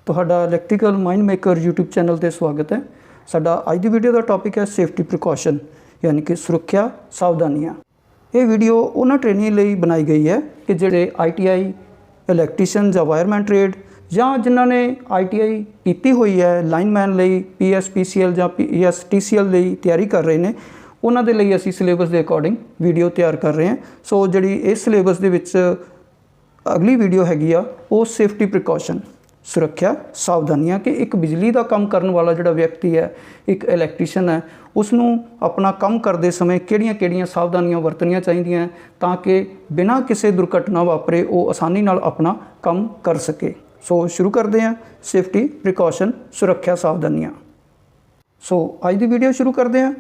ਤੁਹਾਡਾ electrical mind maker YouTube channel ਤੇ ਸਵਾਗਤ ਹੈ। ਸਾਡਾ ਅੱਜ ਦੀ ਵੀਡੀਓ ਦਾ ਟੌਪਿਕ ਹੈ ਸੇਫਟੀ ਪ੍ਰੀਕਾਸ਼ਨ यानी कि सुरक्षा सावधानियां। ये वीडियो उन्होंने ट्रेनिंग लिए बनाई गई है कि जोड़े ITI इलैक्ट्रीशियन या वायरमैन ट्रेड या जिन्होंने ITI की हुई है लाइनमैन लिए PSPCL या PSTCL लिए तैयारी कर रहे हैं उन्होंने लिए असी सिलेबस के अकॉर्डिंग वीडियो तैयार कर रहे हैं। सो जी इस सिलेबस के अगली वीडियो हैगी आ वो सेफ्टी प्रिकॉशन सुरक्षा सावधानियां कि एक बिजली का काम करने वाला जोड़ा व्यक्ति है एक इलैक्ट्रीशियन है उसनों अपना काम करते समय किहड़ियां सावधानियां वरतनियां चाहिए ताकि बिना किसी दुर्घटना वापरे वो आसानी नाल अपना काम कर सके। सो शुरू करते हैं सेफ्टी प्रिकॉशन सुरक्षा सावधानियां। सो अज की वीडियो शुरू करते हैं।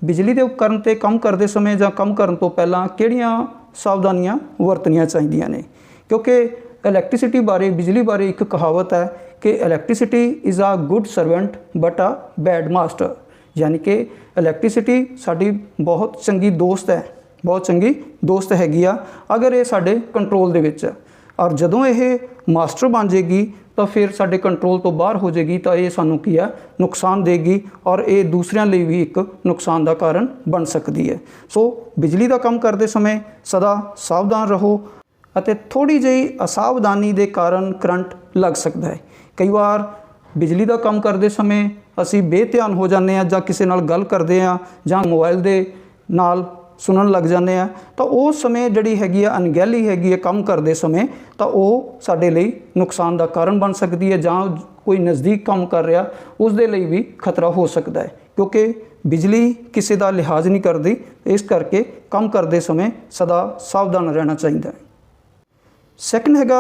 बिजली के उपकरण ते काम करते समय या काम करने तो पहला किहड़ियां सावधानियां वरतनियां चाहिए ने क्योंकि इलैक्ट्रिसिटी बारे बिजली बारे एक कहावत है कि electricity is a good servant but a bad master यानी कि इलैक्ट्रिसिटी साडी बहुत चंगी दोस्त है बहुत चंगी दोस्त हैगी आ अगर ये साडे कंट्रोल दे विच है और जदों ये मास्टर बन जाएगी तो फिर साडे कंट्रोल तो बाहर हो जाएगी तो ये सानू की है नुकसान देगी और ये दूसरों लिए भी एक नुकसान का कारण बन सकती है। सो बिजली का काम करते समय सदा सावधान रहो ਅਤੇ थोड़ी जी असावधानी के कारण करंट लग सकता है। कई बार बिजली का काम करते समय असी बेध्यान हो जाते हैं ਜਾਂ किसी नाल गल करते हैं ਜਾਂ मोबाइल के नाल सुनन लग जाते हैं तो उस समय जी हैगी अनगहली हैगी काम करते समय तो वो साडे लई नुकसान का कारण बन सकती है ਜਾਂ कोई नज़दीक काम कर रहा उस दे लई भी खतरा हो सकता है क्योंकि बिजली किसी का लिहाज नहीं करती। इस करके काम करते समय सदा सावधान रहना चाहिए। सैकेंड हैगा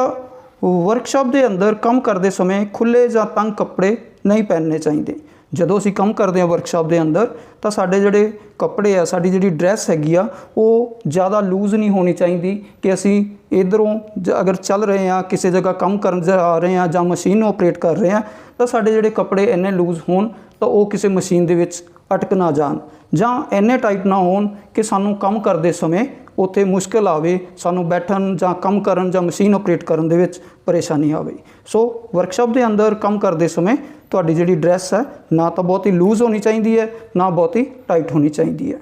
वर्कशॉप के अंदर काम करते समय खुले या तंग कपड़े नहीं पहनने चाहिए। जदों असीं काम करते हैं वर्कशॉप के अंदर तो साडे जिहड़े कपड़े आ साडी जिहड़ी ड्रैस हैगी आ वो ज़्यादा लूज नहीं होनी चाहिए कि असीं इधरों अगर चल रहे हैं किसी जगह काम कर जा रहे हैं या मशीन ऑपरेट कर रहे हैं तो साडे जिहड़े कपड़े इन्ने लूज होण तो वो किसी मशीन दे विच अटक ना जान ਜਾਂ ਇੰਨੇ टाइट ना होण कि सानू काम करते समय उत्थे मुश्किल आवे सानू बैठन ਜਾਂ काम करन ਜਾਂ मशीन ऑपरेट करन दे विच परेशानी आवे। सो वर्कशॉप के अंदर काम करते समय तुहाडी जिहड़ी ड्रैस है ना तो बहुत ही लूज होनी चाहिए है ना बहुत ही टाइट होनी चाहिए है।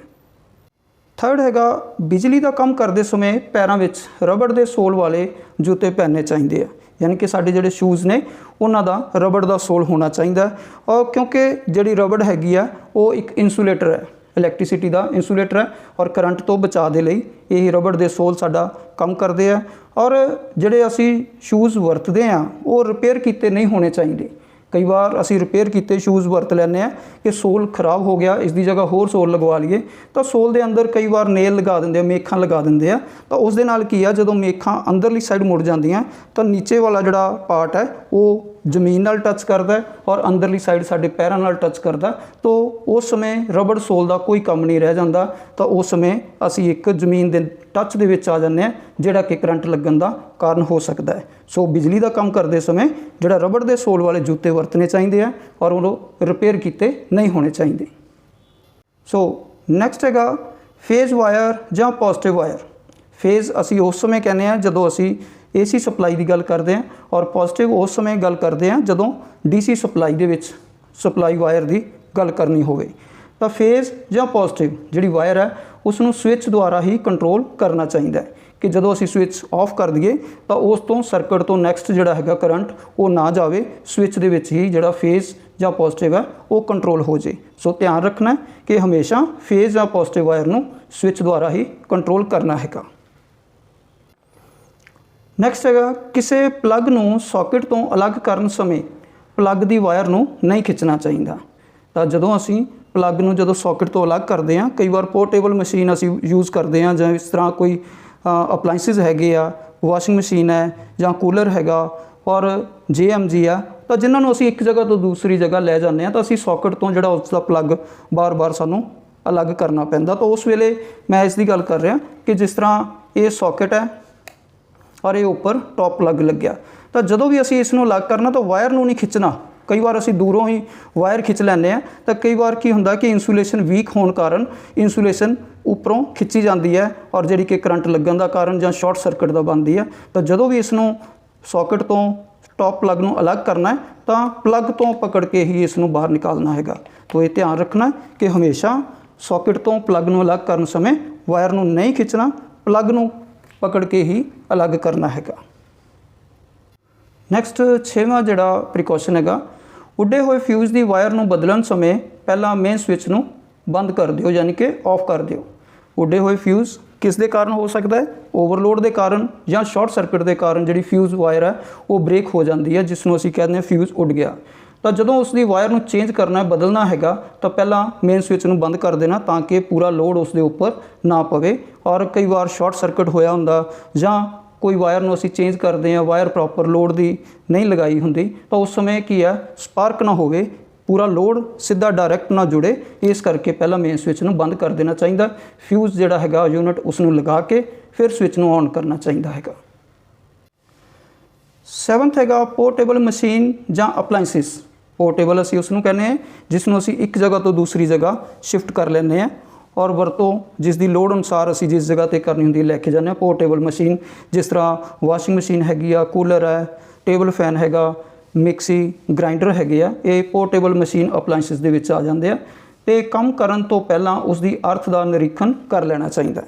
थर्ड हैगा बिजली का काम करते समय पैरों में रबड़ के सोल वाले जूते पहनने चाहिए है यानी कि साडे जिहड़े शूज़ ने उन्हां दा रबड़ का सोल होना चाहिए और क्योंकि जिहड़ी रबड़ हैगी आ वो एक इंसुलेटर है इलैक्ट्रिसिटी का इंसुलेटर है और करंट तो बचा दे लई यही रबड़ के सोल साडा काम करते हैं और जिहड़े असी शूज़ वरतते हैं वो रिपेयर किए नहीं होने चाहिए। कई बार असी रिपेयर किए शूज़ वरत लैंदे हैं कि सोल खराब हो गया इसकी जगह होर सोल लगवा लीए तो सोल के अंदर कई बार नेल लगा देंगे मेखां लगा देंगे आ तो उस दे नाल की है जदों मेखां अंदरली साइड मुड़ जांदियां तो नीचे वाला जिहड़ा पार्ट है वो जमीन नाल टच करता है और अंदरली साइड साडे पैरां नाल टच करता तो उस समय रबड़ सोल का कोई काम नहीं रह जाता तो उस समय असी एक जमीन के टच दे विच आ जांदे आ जिहड़ा कि करंट लगन का कारण हो सकता है। सो बिजली का काम करते समय जिहड़ा रबड़ के सोल वाले जूते वरतने चाहिए हैं और वो रिपेयर किए नहीं होने चाहिए। सो नैक्सट हैगा फेज वायर ਜਾਂ पॉजिटिव वायर। फेज असी उस समय कहने हैं जदों असी AC सप्लाई की गल करते हैं और पॉजिटिव उस समय गल करते हैं जदों DC supply they which supply wire की गल करनी होवे तो फेज ਜਾਂ पॉजिटिव जिहड़ी वायर है उसनूं स्विच द्वारा ही कंट्रोल करना चाहिए है कि जदों असी स्विच ऑफ कर दिए तो उस तो सर्किट तो नैक्सट जिहड़ा हैगा करंट वो ना जाए स्विच दे विच ही जिहड़ा फेज ਜਾਂ पॉजिटिव है वो कंट्रोल हो जाए। सो ध्यान रखना है कि हमेशा फेज ਜਾਂ पॉजिटिव वायर नूं स्विच द्वारा ही कंट्रोल करना हैगा। नैक्सट हैगा किसी प्लग नूं सॉकेट तो अलग करन समय प्लग की वायर नूं नहीं खिंचना चाहिए। तो जदों असी प्लग नूं जदों सॉकेट तो अलग करते हैं कई बार पोर्टेबल मशीन असी यूज़ करते हैं ਜਾਂ इस तरह कोई अपलाइंसिस हैगे आ वाशिंग मशीन है ਜਾਂ कूलर हैगा और JMG है तो जिन्होंने असी एक जगह तो दूसरी जगह लै जाते हैं तो असी सॉकेट तो जिहड़ा उसका प्लग बार बार सानू अलग करना पैंदा। तो उस वेले मैं इसकी गल कर रहा कि जिस तरह ये सॉकेट है और ये उपर टॉप प्लग लग्या तो जदों भी असी इसनूं अलग करना तो वायर नूं नहीं खिंचना। कई बार असी दूरों ही वायर खिंच लैंदे हैं तो कई बार की हुंदा कि इंसुलेशन वीक होने कारण इंसुलेशन उपरों खिंची जाती है और जिहड़ी कि करंट लगन का कारण ਜਾਂ शॉर्ट सर्किट का बनती है। तो जदों भी इसनूं सॉकेट तो टॉप प्लग ਨੂੰ अलग करना है तो प्लग तो पकड़ के ही इसनों बाहर निकालना हैगा। तो ये ध्यान रखना कि हमेशा सॉकेट तो प्लग ਨੂੰ अलग करन समय वायर ਨੂੰ नहीं खिंचना, प्लग ਨੂੰ पकड़ के ही अलग करना हैगा। नैक्सट 6वां जिहड़ा प्रिकॉशन हैगा, उड्डे हुए फ्यूज़ की वायर ਨੂੰ बदलन समय पहला मेन स्विच ਨੂੰ बंद कर दिओ, यानी कि ऑफ कर दिओ। उड्डे हुए फ्यूज़ किस दे कारण हो सकता है, ओवरलोड के कारण या शॉर्ट सर्किट के कारण जी फ्यूज़ वायर है वो ब्रेक हो जाती है, जिसनों असीं कहते हैं फ्यूज़ उड़ गया। तो जदों उसकी वायर ਨੂੰ चेंज करना है, बदलना हैगा, तो पहला मेन स्विच ਨੂੰ बंद कर देना ताकि पूरा लोड उसके उपर ना पवे। और कई बार शॉर्ट सर्किट होया हुंदा जां कोई वायर ਨੂੰ ਅਸੀਂ चेंज करते हैं, वायर प्रॉपर लोड की नहीं लगाई होंदी, तो उस समय की है स्पार्क ना होवे, पूरा लोड सीधा डायरैक्ट ना जुड़े, इस करके पहला मेन स्विच ਨੂੰ बंद कर देना चाहिए। फ्यूज़ जिहड़ा हैगा यूनिट उसनों लगा के फिर स्विच ਨੂੰ ऑन करना चाहिए हैगा। 7th हैगा पोर्टेबल मशीन ਜਾਂ ਅਪਲਾਈਸਿਸ। पोर्टेबल असीं उसनों कहने हैं जिसनों असीं एक जगह तो दूसरी जगह शिफ्ट कर लेंगे हैं और वरतों जिस दी लोड अनुसार असीं जिस जगह ते करनी हुंदी लैके जाने। पोर्टेबल मशीन जिस तरह वाशिंग मशीन हैगी आ, कूलर है, टेबल फैन हैगा, मिक्सी ग्राइंडर हैगे आ, ये पोर्टेबल मशीन अप्लाइंसिस दे विच आ जांदे आ। ते काम करन तो पहलां उसदी अर्थ दा निरीखण कर लेना चाहिए।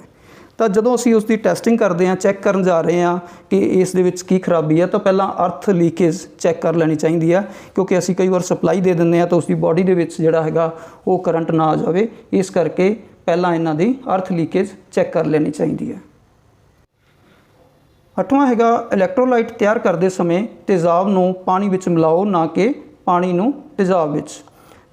तो जदों असीं उसकी टैसटिंग करते हैं, चैक करन जा रहे हैं कि इस दे विच की खराबी है, तो पहला अर्थ लीकेज चैक कर लेनी चाहिए है, क्योंकि असीं कई बार सप्लाई दे दिंदे हैं तो उसकी बॉडी दे विच जिहड़ा हैगा वो करंट ना आ जाए, इस करके पहला इन्हां दी अर्थ लीकेज चैक कर लेनी चाहिए है। 8वां हैगा इलैक्ट्रोलाइट तैयार करते समय तेज़ाब ਨੂੰ पानी विच मिलाओ, ना कि पानी ਨੂੰ तेज़ाब विच।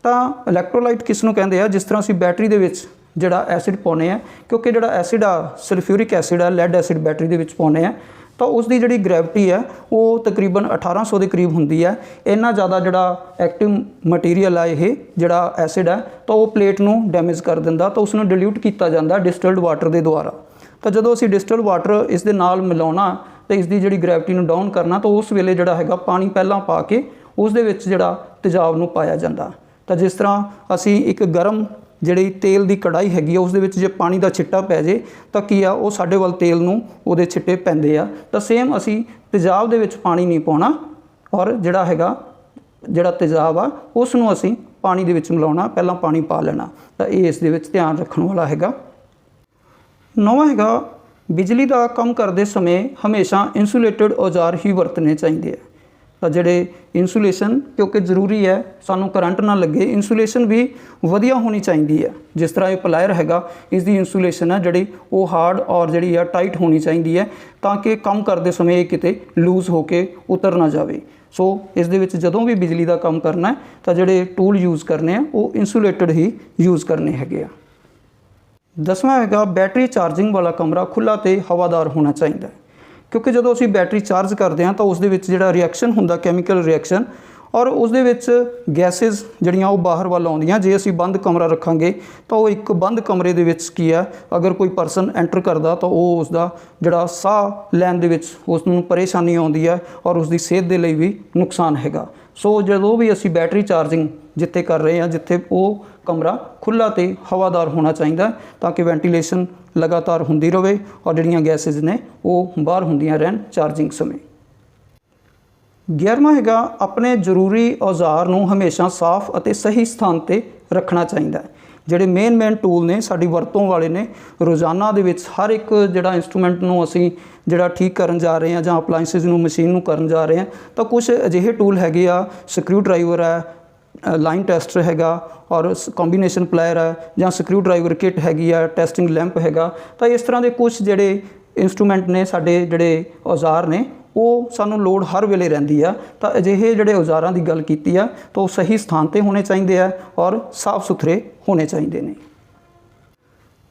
तो इलैक्ट्रोलाइट किस ਨੂੰ ਕਹਿੰਦੇ ਆ, जिस तरह ਅਸੀਂ बैटरी ਦੇ ਵਿੱਚ ਜਿਹੜਾ ਐਸਿਡ ਪਾਉਨੇ ਆ, क्योंकि ਜਿਹੜਾ ਐਸਿਡ ਆ सल्फ्यूरिक ਐਸਿਡ ਆ, ਲੈਡ ਐਸਿਡ बैटरी ਦੇ ਵਿੱਚ ਪਾਉਨੇ ਆ, तो उसकी जी ग्रैविटी है वो तकरीबन 1800 के करीब होंगी है। इन्ना ज़्यादा जोड़ा एक्टिव मटीरियल है ये जोड़ा एसिड है, तो वो प्लेट में डैमेज कर दिंदा, तो उसनों डिल्यूट किया जाता डिस्टिल्ड वाटर के द्वारा। तो जो असी डिस्टिल्ड वाटर इस दे नाल मिलाना तो इसकी जी ग्रैविटी डाउन करना, तो उस वेले जोड़ा है पानी पहला पा के उस दे विच जोड़ा तेज़ाब नूं पाया जाता। तो जिस तरह असी एक गर्म ਜਿਹੜੀ तेल की कढ़ाई हैगी उस जे पानी का छिट्टा पै जाए तो की आ वो साडे वाल तेल नूं उहदे छिट्टे पैंदे आ। तो सेम असी तेज़ाब दे विच पानी नहीं पाउणा और जिहड़ा हैगा जिहड़ा तेज़ाब आ उस नूं असी पानी दे विच मिलाउणा, पहला पानी पा लेना। तो ये इस दे विच ध्यान रखण वाला हैगा। 9वां हैगा बिजली का काम करते समय हमेशा इंसुलेटेड औजार ही वरतने चाहिए। तो जिहड़े इंसुलेशन क्योंकि जरूरी है सानू करंट ना लगे, इंसुलेशन भी वधिया होनी चाहिए है। जिस तरह ये प्लायर हैगा इसकी इंसुलेशन है जिहड़ी वो हार्ड और जिहड़ी है टाइट होनी चाहिए है, ताकि काम करते समय ये किते लूज होके उतर ना जाए। सो इस दे विच जदों भी बिजली का काम करना है तो जिहड़े टूल यूज़ करने हैं वो इंसुलेटेड ही यूज़ करने हैगे। 10वां हैगा बैटरी चार्जिंग वाला कमरा खुला तो हवादार होना चाहिए, क्योंकि जो असी बैटरी चार्ज करते हैं तो उसदे विच जिहड़ा रिएक्शन हुंदा कैमिकल रिएक्शन और उसदे विच गैसेज जिहड़ियां वो बाहर वाल आउंदियां। जे असी बंद कमरा रखांगे तो वो एक बंद कमरे दे विच की है अगर कोई परसन एंटर करदा तो वो उसदा जिहड़ा साह लैण दे विच उसनूं परेशानी आउंदी है और उसकी सेहत दे लई भी नुकसान हैगा। सो जो भी असी बैटरी चार्जिंग जिथे कर रहे हैं जिथे वो कमरा खुला तो हवादार होना चाहिए, ताकि वेंटिलेशन लगातार होंदी रहे और जिहड़ियां गैसेज ने वो बाहर होंदियां रहन चार्जिंग समय। 11वां हैगा अपने जरूरी औजार नूं हमेशा साफ और सही स्थान पर रखना चाहिए। ਜਿਹੜੇ मेन टूल ने साडी वरतों वाले ने रोज़ाना दे विच हर एक जिहड़ा इंस्ट्रूमेंट नूं असीं जिहड़ा ठीक करन जा रहे हैं जां अपलाइंसिस नूं मशीन नूं करन जा रहे हैं, तो कुछ अजिहे टूल हैगे आ, स्क्रू ड्राइवर है, लाइन टेस्टर हैगा और कॉम्बीनेशन प्लायर है जां स्क्रू ड्राइवर किट हैगी आ, टेस्टिंग लैंप हैगा। तो इस तरह के कुछ जिहड़े इंस्ट्रूमेंट ने साडे जिहड़े औजार ने वो सानू लोड़ हर वेले रहिंदी आ। तो अजिहे जिहड़े औजारां दी गल कीती आ तो सही स्थान पर होने चाहिए है और साफ सुथरे होने चाहिए ने।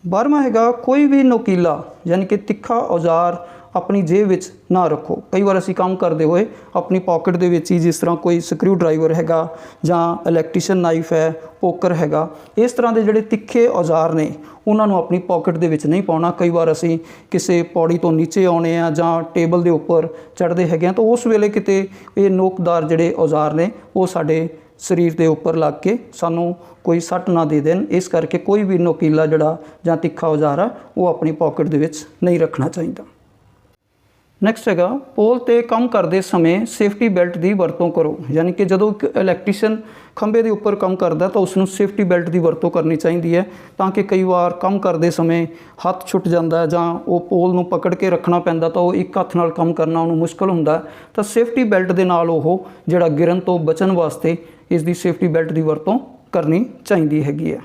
12वां हैगा कोई भी नोकीला यानी कि तिखा औजार अपनी जेब विच ना रखो। कई बार असी काम करते हुए अपनी पॉकेट दे विच ही जिस तरह कोई स्क्रू ड्राइवर हैगा जां इलैक्ट्रीशियन नाइफ है, पोकर हैगा, इस तरह के जिहड़े तिखे औजार ने उन्होंने अपनी पॉकेट दे विच नहीं पाउणा। कई बार असी किसी पौड़ी तो नीचे आने आ जां टेबल के उपर चढ़ते हैगे तो उस वेले किते ये नोकदार जिहड़े औजार ने वो साडे शरीर के उपर लग के सानू कोई सट ना दे देन, इस करके कोई भी नोकीला जिहड़ा जां तिखा औजार आ वो अपनी पॉकेट दे विच नहीं रखना चाहिए। ਨੈਕਸਟ ਹੈਗਾ ਪੋਲ ਤੇ ਕੰਮ ਕਰਦੇ ਸਮੇਂ ਸੇਫਟੀ ਬੈਲਟ ਦੀ ਵਰਤੋਂ ਕਰੋ। ਯਾਨੀ ਕਿ ਜਦੋਂ ਇੱਕ ਇਲੈਕਟ੍ਰੀਸ਼ੀਅਨ ਖੰਭੇ ਦੇ ਉੱਪਰ ਕੰਮ ਕਰਦਾ ਤਾਂ ਉਸ ਨੂੰ ਸੇਫਟੀ ਬੈਲਟ ਦੀ ਵਰਤੋਂ ਕਰਨੀ ਚਾਹੀਦੀ ਹੈ, ਤਾਂ ਕਿ ਕਈ ਵਾਰ ਕੰਮ ਕਰਦੇ ਸਮੇਂ ਹੱਥ ਛੁੱਟ ਜਾਂਦਾ ਜਾਂ ਉਹ ਪੋਲ ਨੂੰ ਪਕੜ ਕੇ ਰੱਖਣਾ ਪੈਂਦਾ ਤਾਂ ਉਹ ਇੱਕ ਹੱਥ ਨਾਲ ਕੰਮ ਕਰਨਾ ਉਹਨੂੰ ਮੁਸ਼ਕਲ ਹੁੰਦਾ, ਤਾਂ ਸੇਫਟੀ ਬੈਲਟ ਦੇ ਨਾਲ ਉਹ ਜਿਹੜਾ ਗਿਰਨ ਤੋਂ ਬਚਣ ਵਾਸਤੇ ਇਸ ਦੀ ਸੇਫਟੀ ਬੈਲਟ ਦੀ ਵਰਤੋਂ ਕਰਨੀ ਚਾਹੀਦੀ ਹੈਗੀ ਹੈ।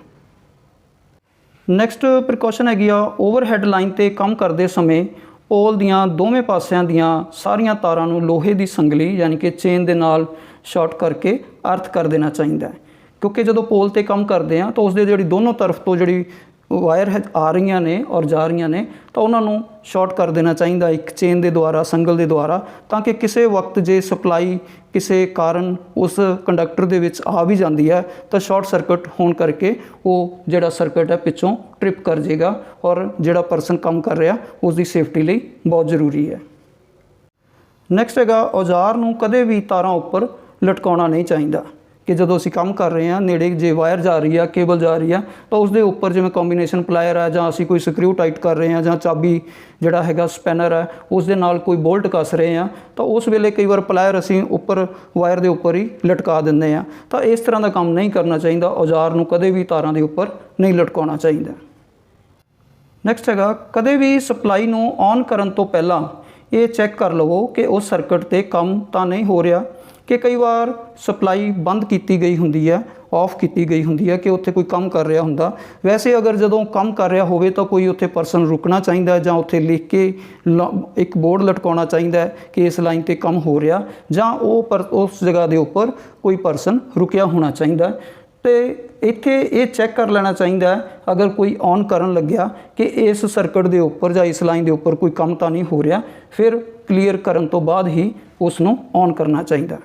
ਨੈਕਸਟ ਪ੍ਰੀਕਾਸ਼ਨ ਹੈਗੀ ਆ ਓਵਰਹੈੱਡ ਲਾਈਨ ਤੇ ਕੰਮ ਕਰਦੇ ਸਮੇਂ ਪੋਲ ਦੀਆਂ ਦੋਵੇਂ ਪਾਸਿਆਂ ਦੀਆਂ ਸਾਰੀਆਂ ਤਾਰਾਂ ਨੂੰ ਲੋਹੇ ਦੀ ਸੰਗਲੀ ਯਾਨੀ ਕਿ ਚੇਨ ਦੇ ਨਾਲ ਸ਼ਾਰਟ ਕਰਕੇ ਅਰਥ ਕਰ ਦੇਣਾ ਚਾਹੀਦਾ ਹੈ, ਕਿਉਂਕਿ ਜਦੋਂ ਪੋਲ ਤੇ ਕੰਮ ਕਰਦੇ ਆ ਤਾਂ ਉਸ ਦੇ ਜਿਹੜੀ ਦੋਨੋਂ ਤਰਫ ਤੋਂ ਜਿਹੜੀ ਵਾਇਰ ਆ ਰਹੀਆਂ ਨੇ ਔਰ ਜਾ ਰਹੀਆਂ ਨੇ ਤਾਂ ਉਹਨਾਂ ਨੂੰ ਸ਼ਾਰਟ ਕਰ ਦੇਣਾ ਚਾਹੀਦਾ ਇੱਕ ਚੇਨ ਦੇ ਦੁਆਰਾ, ਸੰਗਲ ਦੇ ਦੁਆਰਾ, ਤਾਂ ਕਿ ਕਿਸੇ ਵਕਤ ਜੇ ਸਪਲਾਈ ਕਿਸੇ ਕਾਰਨ ਉਸ ਕੰਡਕਟਰ ਦੇ ਵਿੱਚ ਆ ਵੀ ਜਾਂਦੀ ਹੈ ਤਾਂ ਸ਼ਾਰਟ ਸਰਕਟ ਹੋਣ ਕਰਕੇ ਉਹ ਜਿਹੜਾ ਸਰਕਟ ਹੈ ਪਿੱਛੋਂ ਟ੍ਰਿਪ ਕਰ ਜਾਏਗਾ ਔਰ ਜਿਹੜਾ ਪਰਸਨ ਕੰਮ ਕਰ ਰਿਹਾ ਉਸ ਦੀ ਸੇਫਟੀ ਲਈ ਬਹੁਤ ਜ਼ਰੂਰੀ ਹੈ। ਨੈਕਸਟ ਹੈਗਾ ਔਜ਼ਾਰ ਨੂੰ ਕਦੇ ਵੀ ਤਾਰਾਂ ਉੱਪਰ ਲਟਕਾਉਣਾ ਨਹੀਂ ਚਾਹੀਦਾ, ਕਿ ਜਦੋਂ ਅਸੀਂ ਕੰਮ ਕਰ ਰਹੇ ਹਾਂ ਨੇੜੇ ਜੇ ਵਾਇਰ ਜਾ ਰਹੀ ਆ, ਕੇਬਲ ਜਾ ਰਹੀ ਆ ਤਾਂ ਉਸ ਦੇ ਉੱਪਰ ਜਿਵੇਂ ਕੰਬੀਨੇਸ਼ਨ ਪਲਾਇਰ ਹੈ ਜਾਂ ਅਸੀਂ ਕੋਈ ਸਕਰੂ ਟਾਈਟ ਕਰ ਰਹੇ ਹਾਂ ਜਾਂ ਚਾਬੀ ਜਿਹੜਾ ਹੈਗਾ ਸਪੈਨਰ ਹੈ ਉਸ ਦੇ ਨਾਲ ਕੋਈ ਬੋਲਟ ਕੱਸ ਰਹੇ ਹਾਂ ਤਾਂ ਉਸ ਵੇਲੇ ਕਈ ਵਾਰ ਪਲਾਇਰ ਅਸੀਂ ਉੱਪਰ ਵਾਇਰ ਦੇ ਉੱਪਰ ਹੀ ਲਟਕਾ ਦਿੰਦੇ ਹਾਂ, ਤਾਂ ਇਸ ਤਰ੍ਹਾਂ ਦਾ ਕੰਮ ਨਹੀਂ ਕਰਨਾ ਚਾਹੀਦਾ। ਔਜ਼ਾਰ ਨੂੰ ਕਦੇ ਵੀ ਤਾਰਾਂ ਦੇ ਉੱਪਰ ਨਹੀਂ ਲਟਕਾਉਣਾ ਚਾਹੀਦਾ। ਨੈਕਸਟ ਹੈਗਾ ਕਦੇ ਵੀ ਸਪਲਾਈ ਨੂੰ ਔਨ ਕਰਨ ਤੋਂ ਪਹਿਲਾਂ ਇਹ ਚੈੱਕ ਕਰ ਲਵੋ ਕਿ ਉਸ ਸਰਕਟ 'ਤੇ ਕੰਮ ਤਾਂ ਨਹੀਂ ਹੋ ਰਿਹਾ, ਕਿ ਕਈ ਵਾਰ ਸਪਲਾਈ ਬੰਦ ਕੀਤੀ ਗਈ ਹੁੰਦੀ ਹੈ, ਆਫ ਕੀਤੀ ਗਈ ਹੁੰਦੀ ਹੈ ਕਿ ਉੱਥੇ ਕੋਈ ਕੰਮ ਕਰ ਰਿਹਾ ਹੁੰਦਾ। ਵੈਸੇ ਅਗਰ ਜਦੋਂ ਕੰਮ ਕਰ ਰਿਹਾ ਹੋਵੇ ਤਾਂ ਕੋਈ ਉੱਥੇ ਪਰਸਨ ਰੁਕਣਾ ਚਾਹੀਦਾ ਜਾਂ ਉੱਥੇ ਲਿਖ ਕੇ ਇੱਕ ਬੋਰਡ ਲਟਕਾਉਣਾ ਚਾਹੀਦਾ ਹੈ ਕਿ ਇਸ ਲਾਈਨ 'ਤੇ ਕੰਮ ਹੋ ਰਿਹਾ, ਜਾਂ ਉਸ ਜਗ੍ਹਾ ਦੇ ਉੱਪਰ ਕੋਈ ਪਰਸਨ ਰੁਕਿਆ ਹੋਣਾ ਚਾਹੀਦਾ। ਅਤੇ ਇੱਥੇ ਇਹ ਚੈੱਕ ਕਰ ਲੈਣਾ ਚਾਹੀਦਾ ਹੈ ਅਗਰ ਕੋਈ ਔਨ ਕਰਨ ਲੱਗਿਆ ਕਿ ਇਸ ਸਰਕਟ ਦੇ ਉੱਪਰ ਜਾਂ ਇਸ ਲਾਈਨ ਦੇ ਉੱਪਰ ਕੋਈ ਕੰਮ ਤਾਂ ਨਹੀਂ ਹੋ ਰਿਹਾ, ਫਿਰ ਕਲੀਅਰ ਕਰਨ ਤੋਂ ਬਾਅਦ ਹੀ ਉਸ ਨੂੰ ਔਨ ਕਰਨਾ ਚਾਹੀਦਾ।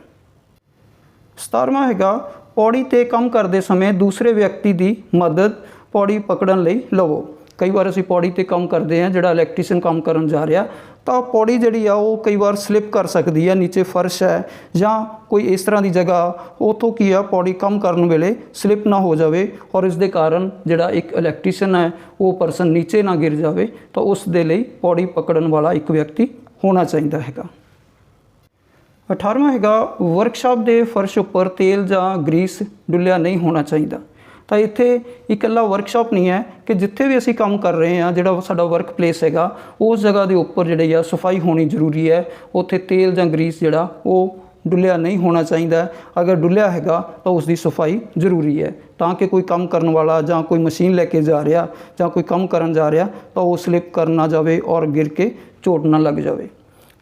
17ਵਾਂ ਹੈਗਾ ਪੌੜੀ 'ਤੇ ਕੰਮ ਕਰਦੇ ਸਮੇਂ ਦੂਸਰੇ ਵਿਅਕਤੀ ਦੀ ਮਦਦ ਪੌੜੀ ਪਕੜਨ ਲਈ ਲਵੋ। ਕਈ ਵਾਰ ਅਸੀਂ ਪੌੜੀ 'ਤੇ ਕੰਮ ਕਰਦੇ ਹਾਂ, ਜਿਹੜਾ ਇਲੈਕਟ੍ਰੀਸ਼ੀਅਨ ਕੰਮ ਕਰਨ ਜਾ ਰਿਹਾ ਤਾਂ ਪੌੜੀ ਜਿਹੜੀ ਆ ਉਹ ਕਈ ਵਾਰ ਸਲਿੱਪ ਕਰ ਸਕਦੀ ਹੈ, ਨੀਚੇ ਫਰਸ਼ ਹੈ ਜਾਂ ਕੋਈ ਇਸ ਤਰ੍ਹਾਂ ਦੀ ਜਗ੍ਹਾ, ਉੱਥੋਂ ਕੀ ਆ ਪੌੜੀ ਕੰਮ ਕਰਨ ਵੇਲੇ ਸਲਿੱਪ ਨਾ ਹੋ ਜਾਵੇ ਔਰ ਇਸ ਦੇ ਕਾਰਨ ਜਿਹੜਾ ਇੱਕ ਇਲੈਕਟ੍ਰੀਸ਼ੀਅਨ ਹੈ ਉਹ ਪਰਸਨ ਨੀਚੇ ਨਾ ਗਿਰ ਜਾਵੇ, ਤਾਂ ਉਸ ਦੇ ਲਈ ਪੌੜੀ ਪਕੜਨ ਵਾਲਾ ਇੱਕ ਵਿਅਕਤੀ ਹੋਣਾ ਚਾਹੀਦਾ ਹੈਗਾ। 18ਵਾਂ ਹੈਗਾ ਵਰਕਸ਼ਾਪ ਦੇ ਫਰਸ਼ ਉੱਪਰ ਤੇਲ ਜਾਂ ਗਰੀਸ ਡੁੱਲਿਆ ਨਹੀਂ ਹੋਣਾ ਚਾਹੀਦਾ। ਤਾਂ ਇੱਥੇ ਇਕੱਲਾ ਵਰਕਸ਼ਾਪ ਨਹੀਂ ਹੈ ਕਿ ਜਿੱਥੇ ਵੀ ਅਸੀਂ ਕੰਮ ਕਰ ਰਹੇ ਹਾਂ, ਜਿਹੜਾ ਸਾਡਾ ਵਰਕ ਪਲੇਸ ਹੈਗਾ ਉਸ ਜਗ੍ਹਾ ਦੇ ਉੱਪਰ ਜਿਹੜੀ ਆ ਸਫਾਈ ਹੋਣੀ ਜ਼ਰੂਰੀ ਹੈ। ਉੱਥੇ ਤੇਲ ਜਾਂ ਗਰੀਸ ਜਿਹੜਾ ਉਹ ਡੁੱਲਿਆ ਨਹੀਂ ਹੋਣਾ ਚਾਹੀਦਾ। ਅਗਰ ਡੁੱਲਿਆ ਹੈਗਾ ਤਾਂ ਉਸ ਦੀ ਸਫਾਈ ਜ਼ਰੂਰੀ ਹੈ, ਤਾਂ ਕਿ ਕੋਈ ਕੰਮ ਕਰਨ ਵਾਲਾ ਜਾਂ ਕੋਈ ਮਸ਼ੀਨ ਲੈ ਕੇ ਜਾ ਰਿਹਾ ਜਾਂ ਕੋਈ ਕੰਮ ਕਰਨ ਜਾ ਰਿਹਾ ਤਾਂ ਉਹ ਸਲਿੱਪ ਕਰ ਨਾ ਜਾਵੇ ਔਰ ਗਿਰ ਕੇ ਚੋਟ ਨਾ ਲੱਗ ਜਾਵੇ।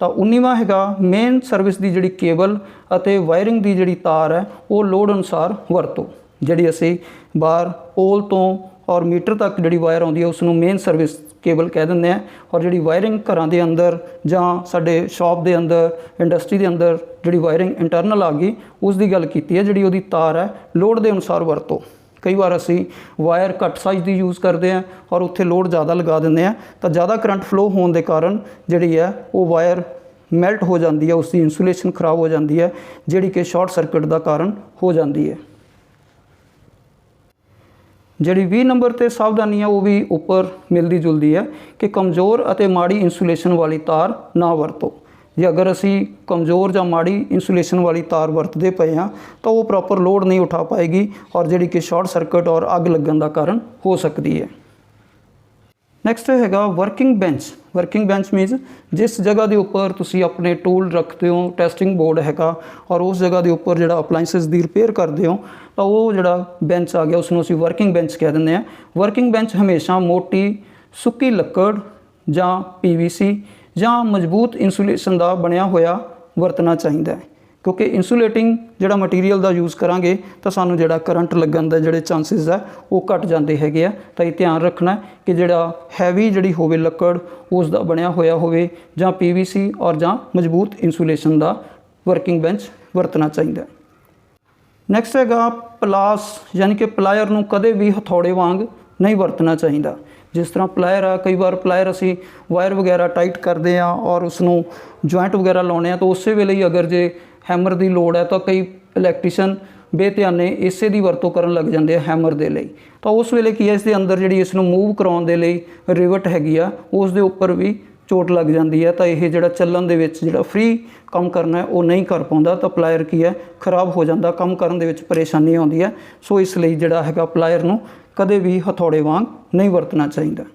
ਤਾਂ 19ਵਾਂ ਹੈਗਾ ਮੇਨ ਸਰਵਿਸ ਦੀ ਜਿਹੜੀ ਕੇਬਲ ਅਤੇ ਵਾਇਰਿੰਗ ਦੀ ਜਿਹੜੀ ਤਾਰ ਹੈ ਉਹ ਲੋੜ ਅਨੁਸਾਰ ਵਰਤੋ। ਜਿਹੜੀ ਅਸੀਂ ਬਾਹਰ ਪੋਲ ਤੋਂ ਔਰ ਮੀਟਰ ਤੱਕ ਜਿਹੜੀ ਵਾਇਰ ਆਉਂਦੀ ਹੈ ਉਸ ਨੂੰ ਮੇਨ ਸਰਵਿਸ ਕੇਬਲ ਕਹਿ ਦਿੰਦੇ ਆ, ਔਰ ਜਿਹੜੀ ਵਾਇਰਿੰਗ ਘਰਾਂ ਦੇ ਅੰਦਰ ਜਾਂ ਸਾਡੇ ਸ਼ਾਪ ਦੇ ਅੰਦਰ, ਇੰਡਸਟਰੀ ਦੇ ਅੰਦਰ ਜਿਹੜੀ ਵਾਇਰਿੰਗ ਇੰਟਰਨਲ ਆ ਗਈ ਉਸ ਦੀ ਗੱਲ ਕੀਤੀ ਹੈ। ਜਿਹੜੀ ਉਹਦੀ ਤਾਰ ਹੈ ਲੋੜ ਦੇ ਅਨੁਸਾਰ ਵਰਤੋ। ਕਈ ਵਾਰ ਅਸੀਂ ਵਾਇਰ ਘੱਟ ਸਾਈਜ਼ ਦੀ ਯੂਜ਼ ਕਰਦੇ ਹਾਂ ਔਰ ਉੱਥੇ ਲੋਡ ਜ਼ਿਆਦਾ ਲਗਾ ਦਿੰਦੇ ਹਾਂ ਤਾਂ ਜ਼ਿਆਦਾ ਕਰੰਟ ਫਲੋ ਹੋਣ ਦੇ ਕਾਰਨ ਜਿਹੜੀ ਹੈ ਉਹ ਵਾਇਰ ਮੈਲਟ ਹੋ ਜਾਂਦੀ ਹੈ, ਉਸ ਦੀ ਇਨਸੂਲੇਸ਼ਨ ਖਰਾਬ ਹੋ ਜਾਂਦੀ ਹੈ, ਜਿਹੜੀ ਕਿ ਸ਼ਾਰਟ ਸਰਕਟ ਦਾ ਕਾਰਨ ਹੋ ਜਾਂਦੀ ਹੈ। ਜਿਹੜੀ 20 ਨੰਬਰ 'ਤੇ ਸਾਵਧਾਨੀ ਹੈ ਉਹ ਵੀ ਉੱਪਰ ਮਿਲਦੀ ਜੁਲਦੀ ਹੈ ਕਿ ਕਮਜ਼ੋਰ ਅਤੇ ਮਾੜੀ ਇਨਸੂਲੇਸ਼ਨ ਵਾਲੀ ਤਾਰ ਨਾ ਵਰਤੋ। ਜੇ ਅਗਰ ਅਸੀਂ ਕਮਜ਼ੋਰ ਜਾਂ ਮਾੜੀ ਇਨਸੂਲੇਸ਼ਨ ਵਾਲੀ ਤਾਰ ਵਰਤਦੇ ਪਏ ਹਾਂ ਤਾਂ ਉਹ ਪ੍ਰੋਪਰ ਲੋਡ ਨਹੀਂ ਉਠਾ ਪਾਏਗੀ ਔਰ ਜਿਹੜੀ ਕਿ ਸ਼ਾਰਟ ਸਰਕਟ ਔਰ ਅੱਗ ਲੱਗਣ ਦਾ ਕਾਰਨ ਹੋ ਸਕਦੀ ਹੈ। ਨੈਕਸਟ ਹੈਗਾ working bench. Working bench means ਜਿਸ ਜਗ੍ਹਾ ਦੇ ਉੱਪਰ ਤੁਸੀਂ ਆਪਣੇ ਟੂਲ ਰੱਖਦੇ ਹੋ, ਟੈਸਟਿੰਗ ਬੋਰਡ ਹੈਗਾ ਔਰ ਉਸ ਜਗ੍ਹਾ ਦੇ ਉੱਪਰ ਜਿਹੜਾ ਅਪਲਾਈਐਂਸਿਸ ਦੀ ਰਿਪੇਅਰ ਕਰਦੇ ਹੋ ਤਾਂ ਉਹ ਜਿਹੜਾ ਬੈਂਚ ਆ ਗਿਆ ਉਸ ਨੂੰ ਅਸੀਂ ਵਰਕਿੰਗ ਬੈਂਚ ਕਹਿ ਦਿੰਦੇ ਹਾਂ। ਵਰਕਿੰਗ ਬੈਂਚ ਹਮੇਸ਼ਾ ਮੋਟੀ ਸੁੱਕੀ ਲੱਕੜ ਜਾਂ PVC ਜਾਂ ਮਜ਼ਬੂਤ ਇਨਸੂਲੇਸ਼ਨ ਦਾ ਬਣਿਆ ਹੋਇਆ ਵਰਤਣਾ ਚਾਹੀਦਾ ਹੈ, ਕਿਉਂਕਿ ਇਨਸੂਲੇਟਿੰਗ ਜਿਹੜਾ ਮਟੀਰੀਅਲ ਦਾ ਯੂਜ਼ ਕਰਾਂਗੇ ਤਾਂ ਸਾਨੂੰ ਜਿਹੜਾ ਕਰੰਟ ਲੱਗਣ ਦਾ ਜਿਹੜੇ ਚਾਂਸਿਸ ਹੈ ਉਹ ਘਟ ਜਾਂਦੇ ਹੈਗੇ ਆ। ਤਾਂ ਇਹ ਧਿਆਨ ਰੱਖਣਾ ਕਿ ਜਿਹੜਾ ਹੈਵੀ ਜਿਹੜੀ ਹੋਵੇ ਲੱਕੜ ਉਸ ਦਾ ਬਣਿਆ ਹੋਇਆ ਹੋਵੇ ਜਾਂ PVC ਔਰ ਜਾਂ ਮਜ਼ਬੂਤ ਇਨਸੂਲੇਸ਼ਨ ਦਾ ਵਰਕਿੰਗ ਬੈਂਚ ਵਰਤਣਾ ਚਾਹੀਦਾ। ਨੈਕਸਟ ਹੈਗਾ ਪਲਾਸ, ਯਾਨੀ ਕਿ ਪਲਾਇਰ ਨੂੰ ਕਦੇ ਵੀ ਹਥੌੜੇ ਵਾਂਗ ਨਹੀਂ ਵਰਤਣਾ ਚਾਹੀਦਾ। ਜਿਸ ਤਰ੍ਹਾਂ ਪਲਾਇਰ ਆ, ਕਈ ਵਾਰ ਪਲਾਇਰ ਅਸੀਂ ਵਾਇਰ ਵਗੈਰਾ ਟਾਈਟ ਕਰਦੇ ਹਾਂ ਔਰ ਉਸ ਨੂੰ ਜੁਆਇੰਟ ਵਗੈਰਾ ਲਾਉਂਦੇ ਹਾਂ ਤਾਂ ਉਸੇ ਵੇਲੇ ਹੀ ਅਗਰ ਜੇ ਹੈਮਰ ਦੀ ਲੋੜ ਹੈ ਤਾਂ ਕਈ ਇਲੈਕਟ੍ਰੀਸ਼ੀਅਨ ਬੇਧਿਆਨੇ ਇਸੇ ਦੀ ਵਰਤੋਂ ਕਰਨ ਲੱਗ ਜਾਂਦੇ ਆ ਹੈਮਰ ਦੇ ਲਈ। ਤਾਂ ਉਸ ਵੇਲੇ ਕੀ ਹੈ, ਇਸ ਦੇ ਅੰਦਰ ਜਿਹੜੀ ਇਸ ਨੂੰ ਮੂਵ ਕਰਾਉਣ ਦੇ ਲਈ ਰਿਵਟ ਹੈਗੀ ਆ ਉਸ ਦੇ ਉੱਪਰ ਵੀ चोट लग जाती है तो यह जोड़ा चलन दे विच जोड़ा फ्री काम करना है वो नहीं कर पाता, तो प्लायर की है खराब हो जाता, काम करन दे विच परेशानी आउंदी है। सो इसलिए जोड़ा हैगा प्लायर नूं कदे भी हथौड़े वांग नहीं वरतना चाहिए।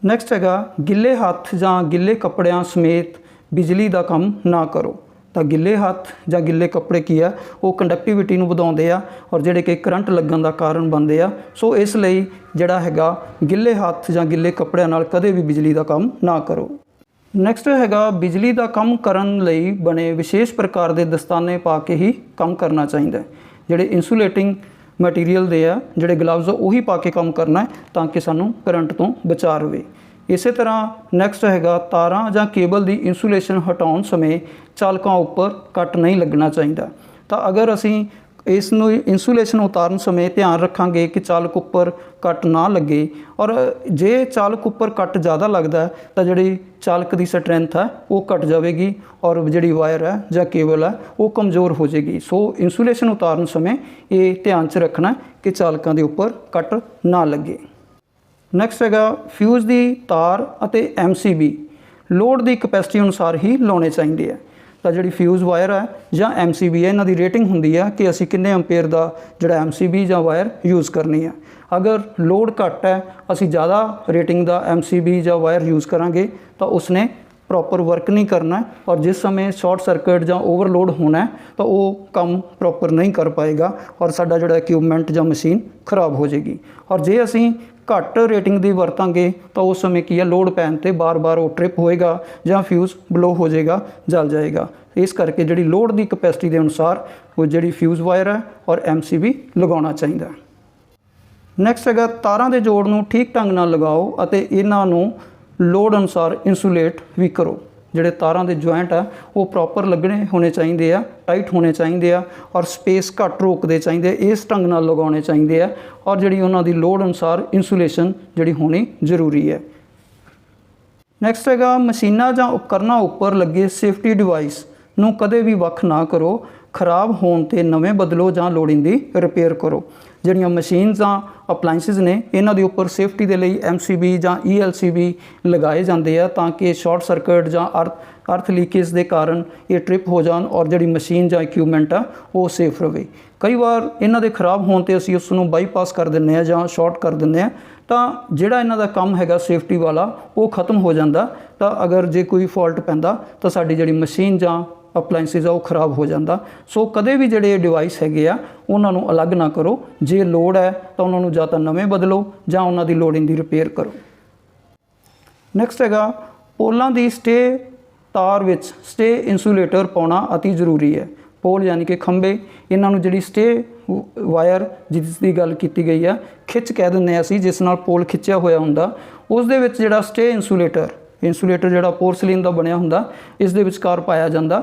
नैक्सट हैगा गिले हत्थ जां गिले कपड़ियां समेत बिजली का काम ना करो। तो गिले हत्थ जां गिले कपड़े की है वो कंडक्टिविटी नूं वधाउंदे आ और जिहड़े कि करंट लगन का कारण बनते आ। सो इसलिए जिहड़ा हैगा गिले हत्थ जां गिले कपड़ियां नाल कदे भी बिजली का काम ना करो। नैक्सट हैगा बिजली का काम करन लई बने विशेष प्रकार के दस्ताने पा के ही काम करना चाहिए। जिहड़े इंसुलेटिंग मटीरीयल दे आ जिहड़े ग्लव्स उही पा के काम करना है ताकि सानू करंट तो बचा रहे। इस तरह नैक्सट हैगा तारां जां केबल की इंसुलेशन हटाउण समय चालकां उपर कट नहीं लगना चाहिए। तो अगर असी इसनूं इंसुलेशन उतारन समय ध्यान रखांगे कि चालक उपर कट ना लगे, और जे चालक उपर कट ज़्यादा लगता है तो जिहड़ी चालक की स्ट्रेंथ है वो घट जाएगी और जिहड़ी वायर है जां केबल है वो कमज़ोर हो जाएगी। सो इंसुलेशन उतारन समय ये ध्यान च रखना कि चालकां दे उपर कट ना लगे। नैक्सट हैगा फ्यूज़ की तार अते MCB लोड की कैपेसिटी अनुसार ही लाने चाहिए है। तो जी फ्यूज़ वायर है या MCB है इन्हां दी रेटिंग होंदी है कि असी किन्ने एम्पेयर का जिहड़ा MCB या वायर यूज़ करनी है। अगर लोड घट है असी ज़्यादा रेटिंग का MCB या वायर यूज़ करांगे तो उसने प्रॉपर वर्क नहीं करना है और जिस समय शॉर्ट सर्किट या ओवरलोड होना है तो वो काम प्रॉपर नहीं कर पाएगा और साडा जिहड़ा इक्विपमेंट या मशीन खराब हो जाएगी। और जे असी घट रेटिंग की वरतांगे तो उस समय की है लोड पैन ते बार बार वो ट्रिप होएगा या फ्यूज़ ब्लो हो जाएगा, जल जाएगा। इस करके जिहड़ी लोड की कैपेसिटी के अनुसार वो जिहड़ी फ्यूज़ वायर है और MCB लगाउणा चाहिए। नैक्सट हैगा तारां दे जोड़ नूं ठीक ढंग नाल लगाओ अते इन्हां नूं लोड अनुसार इंसुलेट भी करो। जिहड़े तारां दे जॉइंट है वो प्रॉपर लगने होने चाहिए आ, टाइट होने चाहिए आ और स्पेस घट रोकते चाहिए, इस ढंग नाल लगाने चाहिए आ और जिहड़ी उन्हां दी लोड अनुसार इंसुलेशन जिहड़ी होनी जरूरी है। नैक्सट हैगा मशीनां जां उपकरणां उपर लगे सेफ्टी डिवाइस नूं कदे भी वख ना करो, खराब होने ते नवें बदलो जां लोड़ींदी रिपेयर करो। जिहड़ियां मशीन्स जां अपलाइंसिस ने इन्हां दे उपर सेफ्टी दे लई MCB जां ELCB लगाए जाते हैं ताकि शॉर्ट सर्किट जां अर्थ लीकेज के कारण ये ट्रिप हो जान और जिहड़ी मशीन जां इक्विपमेंट है वो सेफ रहे। कई बार इन्हां दे खराब होने ते असीं उसनूं बाईपास कर दिंदे आ जां शॉर्ट कर दिंदे आ तो जिहड़ा इन्हां दा काम हैगा सेफ्टी वाला वो खत्म हो जाता। तो अगर जे कोई फॉल्ट पैंदा तो साडी जिहड़ी मशीन जां अपलाइंसिस वो खराब हो जाता। सो कदे भी जिहड़े डिवाइस हैगे आ उन्हां नूं अलग ना करो, जे लोड़ है तो उन्हां नूं जां तां नवें बदलो जां उन्हां दी लोड़ींदी रिपेयर करो। नैक्सट हैगा पोलां दी स्टे तार विच स्टे इंसुलेटर पाउणा अति जरूरी है। पोल यानी कि खंबे इन्हां नूं जिहड़ी स्टे वायर जिसकी गल की गई है खिच कह दिंदे असीं, जिस नाल पोल खिंचिया होया हुंदा उस दे विच जिहड़ा स्टे इंसुलेटर जिहड़ा पोर्सलीन का बनिया हुंदा इस दे विचकार पाया जाता।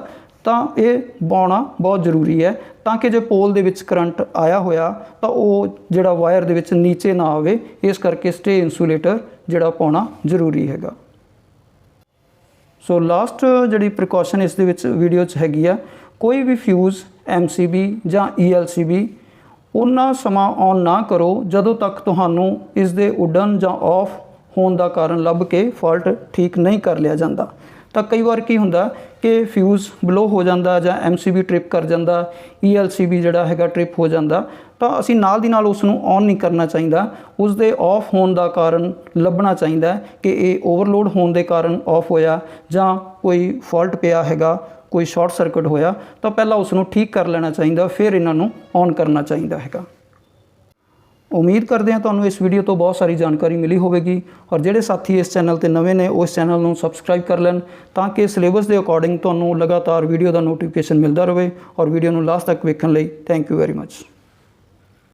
तो ये पाउणा बहुत जरूरी है ताकि जो पोल दे विच करंट आया होया तो वो जिहड़ा वायर दे विच नीचे ना आवे, इस करके स्टे इंसुलेटर जिहड़ा पाउणा जरूरी हैगा। सो लास्ट जिहड़ी प्रिकॉशन इस दे विच वीडियो च हैगी आ, कोई भी फ्यूज़ MCB जां ELCB उन्ना समा ऑन ना करो जदों तक तुहानूं इस दे उडन जां ऑफ होने का कारण लभ के फॉल्ट ठीक नहीं कर लिया जाता। तो कई बार की हुंदा कि फ्यूज़ ब्लो हो जाता जां MCB ट्रिप कर जाता, ELCB जिहड़ा हैगा ट्रिप हो जाता, तो असीं नाल दी नाल उसनूं ऑन नहीं करना चाहिए, उस दे ऑफ होने का कारण लभना चाहिए कि ये ओवरलोड होने के कारण ऑफ होया जां कोई फॉल्ट पिया हैगा, कोई शॉर्ट सर्किट होया तो पहला उसनूं ठीक कर लेना चाहिए, फिर इन्हां नूं ऑन करना चाहिए हैगा। उम्मीद करते हैं तुहानूं इस वीडियो तो बहुत सारी जानकारी मिली होगी और जिहड़े साथी इस चैनल ते नवे ने उस चैनल नूं सबसक्राइब कर लैन ताकि सिलेबस के अकॉर्डिंग तुहानूं लगातार वीडियो का नोटिफिकेशन मिलता रहे और वीडियो नूं लास्ट तक वेखण लई थैंक यू वेरी मच।